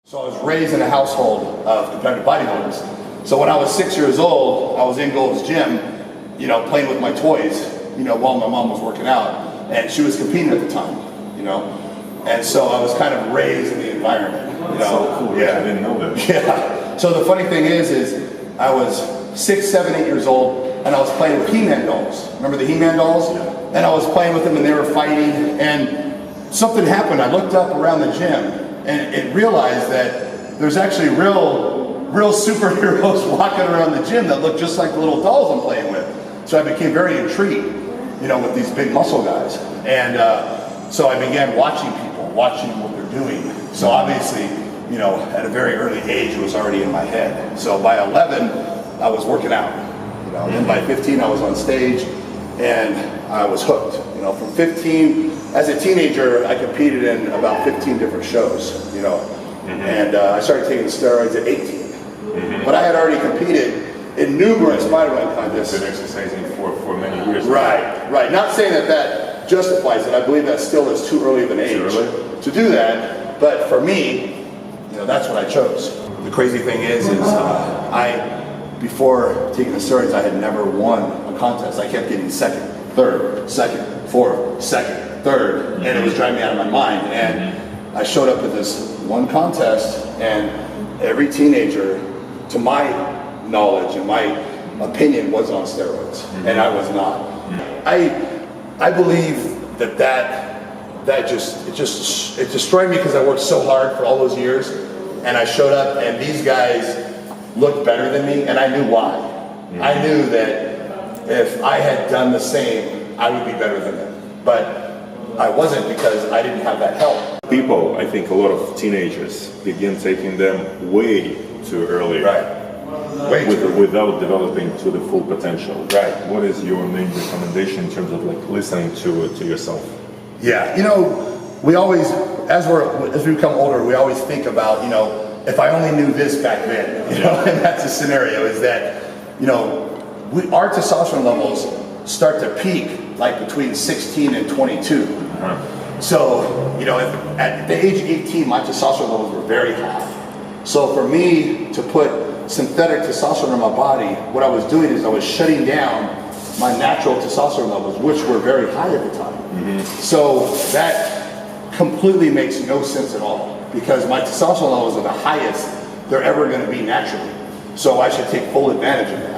So I was raised in a household of competitive bodybuilders. So when I was 6 years old, I was in Gold's gym, playing with my toys, while my mom was working out, and she was competing at the time, and so I was kind of raised in the environment. That's so cool. Yeah, I didn't know that. Yeah. So the funny thing is I was 6, 7, 8 years old, and I was playing with He-Man dolls. Remember the He-Man dolls? Yeah. And I was playing with them, and they were fighting, and something happened. I looked up around the gym, and it realized that there's actually real superheroes walking around the gym that look just like the little dolls I'm playing with. So I became very intrigued, with these big muscle guys. And so I began watching people, watching what they're doing. So obviously, at a very early age, it was already in my head. So by 11, I was working out. Then by 15, I was on stage, and I was hooked. From 15, as a teenager, I competed in about 15 different shows, and I started taking steroids at 18. But I had already competed in numerous Spider-Man contests. You've been exercising for many years. Right. Not saying that justifies it. I believe that still is too early of an age to do that. But for me, that's what I chose. The crazy thing is before taking the steroids, I had never won a contest. I kept getting second, third, second, fourth, second, third, and it was driving me out of my mind. And I showed up at this one contest, and every teenager, to my knowledge and my opinion, was on steroids, and I was not. I believe that just destroyed me because I worked so hard for all those years, and I showed up, and these guys looked better than me, and I knew why. I knew that if I had done the same, I would be better than them. But I wasn't, because I didn't have that help. People, I think a lot of teenagers begin taking them way too early. Right. Without developing to the full potential. Right. What is your main recommendation in terms of listening to yourself? Yeah, we always, as we become older, we always think about, if I only knew this back then, and that's the scenario, is that, our testosterone levels start to peak like between 16 and 22. So, at the age of 18, my testosterone levels were very high. So for me to put synthetic testosterone in my body, what I was doing is I was shutting down my natural testosterone levels, which were very high at the time. So that completely makes no sense at all, because my testosterone levels are the highest they're ever going to be naturally. So I should take full advantage of that.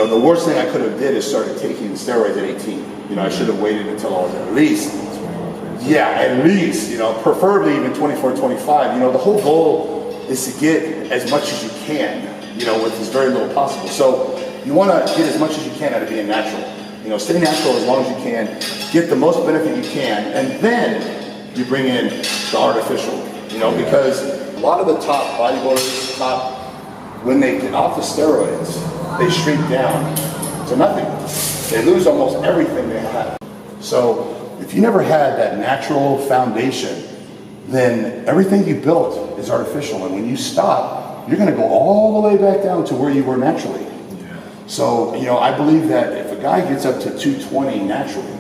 The worst thing I could have did is started taking steroids at 18. I should have waited until I was at least, preferably even 24, 25. The whole goal is to get as much as you can, with as very little possible. So you want to get as much as you can out of being natural. Stay natural as long as you can, get the most benefit you can, and then you bring in the artificial, because a lot of the top bodybuilders, when they get off the steroids, they shrink down to nothing. They lose almost everything they have. So if you never had that natural foundation, then everything you built is artificial, and when you stop, you're going to go all the way back down to where you were naturally. So, I believe that if a guy gets up to 220 naturally,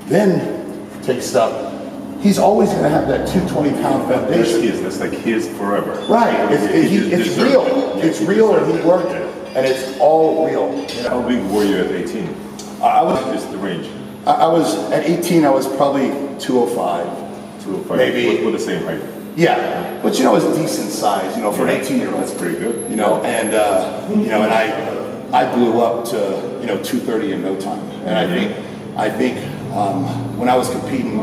then takes it up, he's always going to have that 220-pound foundation. That's like his forever. Right. It's real. It's real, and he worked it, and it's all real. How big were you at 18? I was just the range. I was at 18. I was probably 205. 205. Maybe with the same height. Yeah, but it's decent size. For an 18-year-old, that's pretty good. And I blew up to 230 in no time. And I think when I was competing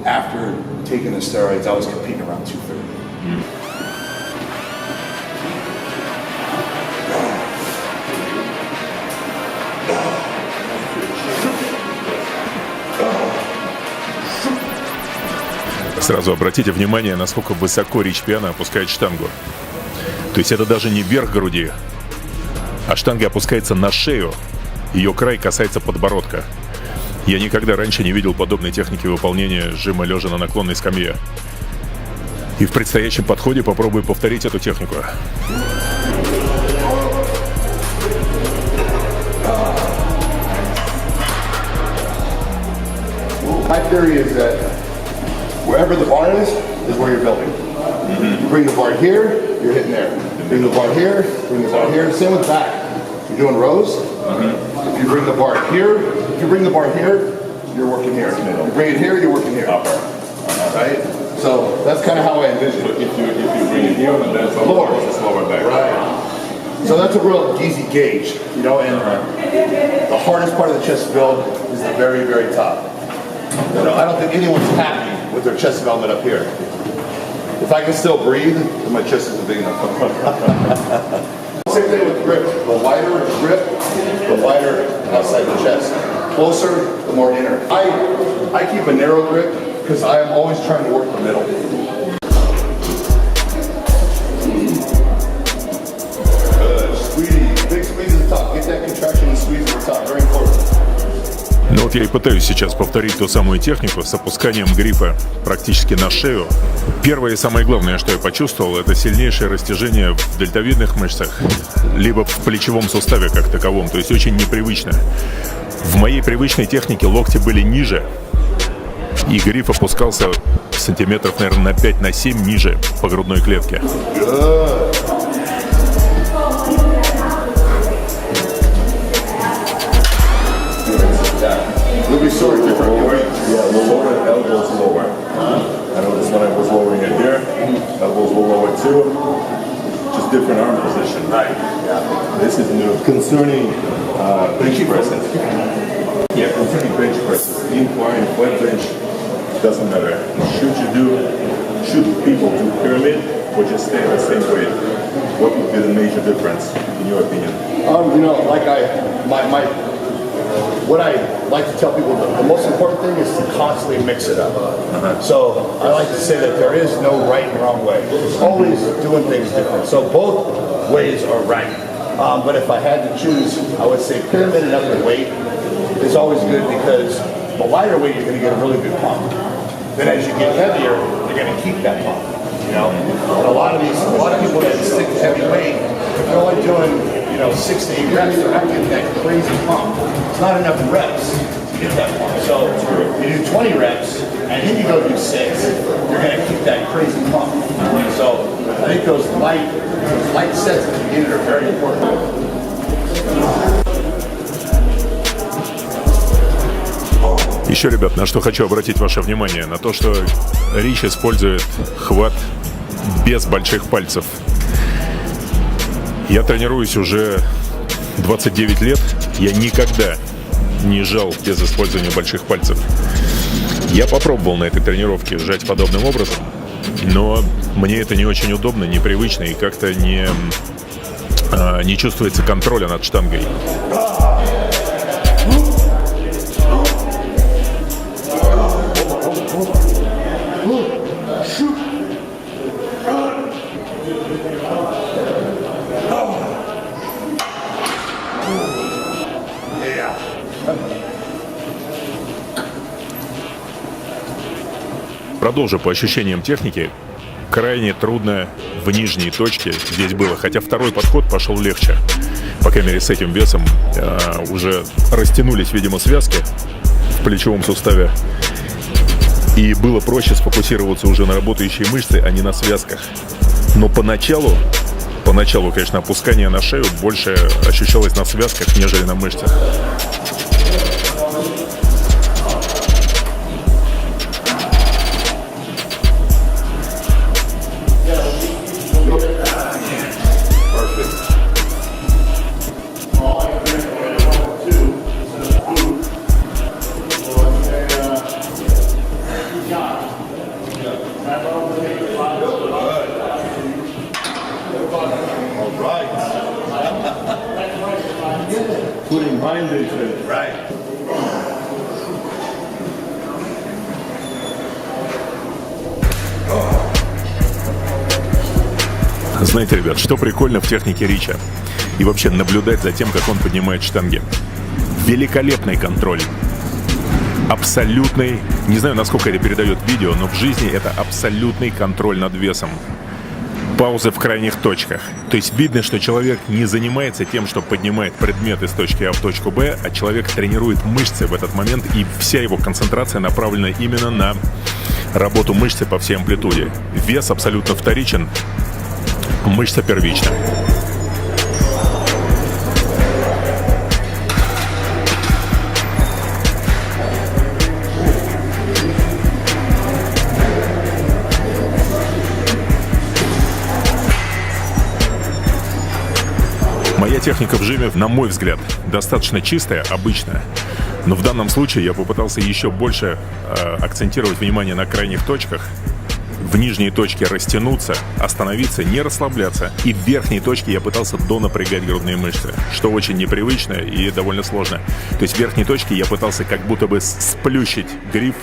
after taking the steroids, I was competing around 230. Сразу обратите внимание, насколько высоко RICH PIANA опускает штангу. То есть это даже не верх груди, а штанга опускается на шею, ее край касается подбородка. Я никогда раньше не видел подобной техники выполнения жима лежа на наклонной скамье. И в предстоящем подходе попробую повторить эту технику. My theory is that wherever the bar is where you're building. bring the bar here, you're hitting there. Bring the bar here, bring the bar here. Same with back. You're doing rows. If you bring the bar here, you're working here. You bring it here, you're working here. Right? So that's kind of how I envision it. If you bring it here and then it's lower back. Right. So that's a real easy gauge, you know, and the hardest part of the chest build is the very, very top. You know, I don't think anyone's happy with their chest development up here. If I can still breathe, then my chest isn't big enough. Same thing with grip. The wider the grip, the wider outside the chest. Closer, the more inner. I keep a narrow grip because I am always trying to work the middle. Good. Squeeze. Big squeeze at the top. Get that contraction and squeeze at the top. Very important. Ну вот я и пытаюсь сейчас повторить ту самую технику с опусканием грифа практически на шею. Первое и самое главное, что я почувствовал, это сильнейшее растяжение в дельтовидных мышцах, либо в плечевом суставе как таковом, то есть очень непривычно. В моей привычной технике локти были ниже, и гриф опускался сантиметров, наверное, на 5-7 ниже по грудной клетке. You'll be sore at different points. Yeah, the lower elbows lower. I noticed when I was lowering it here, elbows were lower too. Just different arm position. Right. Yeah. This is new. Concerning bench presses. Yeah, concerning bench presses. Incline, flat bench, doesn't matter. Should people do pyramid or just stay the same weight? What would be the major difference in your opinion? You know, like what I like to tell people, the most important thing is to constantly mix it up. So I like to say that there is no right and wrong way. It's always doing things different. So both ways are right. But if I had to choose, I would say pyramid and upper weight is always good because the lighter weight you're going to get a really good pump. Then as you get heavier, you're going to keep that pump. You know, and a lot of people that stick to heavy weight, if they're only doing 6 to 8 reps, they're not getting that crazy pump. It's not enough reps to get that pump. So you do 20 reps and then you go do 6, you're going to keep that crazy pump. So I think those light sets at the beginning are very important. Еще, ребят, на что хочу обратить ваше внимание, на то, что Рич использует хват без больших пальцев. Я тренируюсь уже 29 лет, я никогда не жал без использования больших пальцев. Я попробовал на этой тренировке сжать подобным образом, но мне это не очень удобно, непривычно и как-то не чувствуется контроля над штангой. Продолжу по ощущениям техники. Крайне трудно в нижней точке здесь было, хотя второй подход пошел легче. По крайней мере, с этим весом уже растянулись, видимо, связки в плечевом суставе. И было проще сфокусироваться уже на работающей мышце, а не на связках. Но поначалу, конечно, опускание на шею больше ощущалось на связках, нежели на мышцах. Знаете, ребят, что прикольно в технике Рича и вообще наблюдать за тем, как он поднимает штанги. Великолепный контроль. Абсолютный, не знаю, насколько это передает видео, но в жизни это абсолютный контроль над весом. Паузы в крайних точках. То есть видно, что человек не занимается тем, что поднимает предмет из точки А в точку Б, а человек тренирует мышцы в этот момент, и вся его концентрация направлена именно на работу мышцы по всей амплитуде. Вес абсолютно вторичен, мышца первична. Моя техника в жиме, на мой взгляд, достаточно чистая, обычная. Но в данном случае я попытался еще больше акцентировать внимание на крайних точках. В нижней точке растянуться, остановиться, не расслабляться. И в верхней точке я пытался донапрягать грудные мышцы, что очень непривычно и довольно сложно. То есть в верхней точке я пытался как будто бы сплющить гриф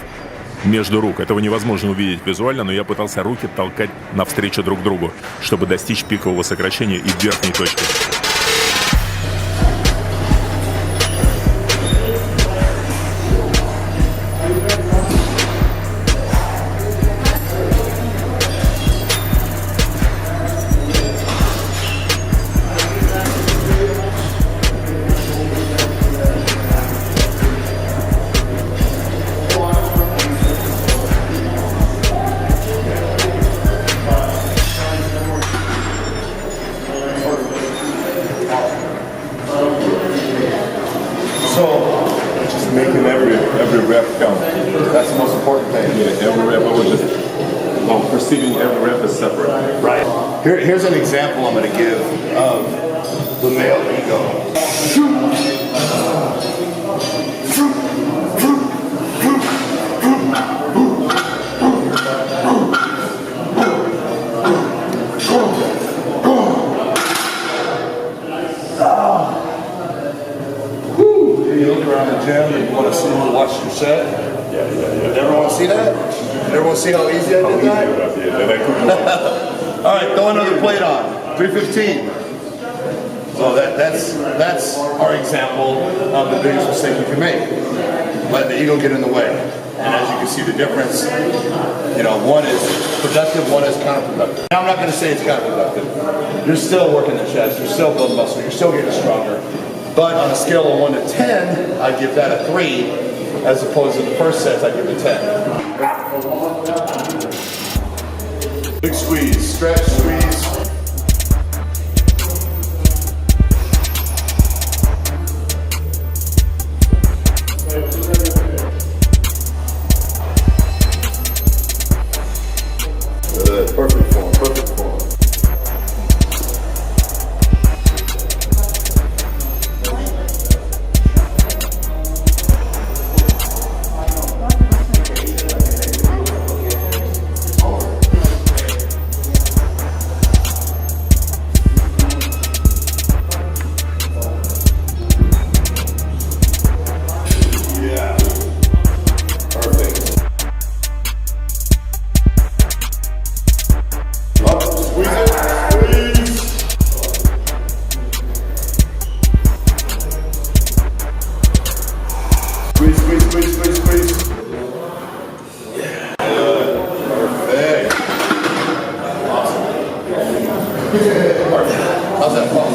между рук. Этого невозможно увидеть визуально, но я пытался руки толкать навстречу друг другу, чтобы достичь пикового сокращения и в верхней точке. Making every rep count. That's the most important thing. Yeah, every rep. I was just perceiving every rep is separate. Right. Here's an example I'm going to give of the male ego. You look around the gym and you want to see who watched your set. Yeah. Everyone see that? Everyone see how easy I did that? All right, throw another plate on. 315. So that's our example of the biggest mistake you can make. Let the ego get in the way. And as you can see the difference, you know, one is productive, one is counterproductive. Now I'm not going to say it's counterproductive. You're still working the chest, you're still building muscle, you're still getting stronger. But on a scale of 1 to 10, I give that a 3, as opposed to the first set, I give it a 10. Big squeeze, stretch, squeeze. Good, perfect form, perfect form. Squeeze. Yeah. Perfect. Awesome. How's that fun?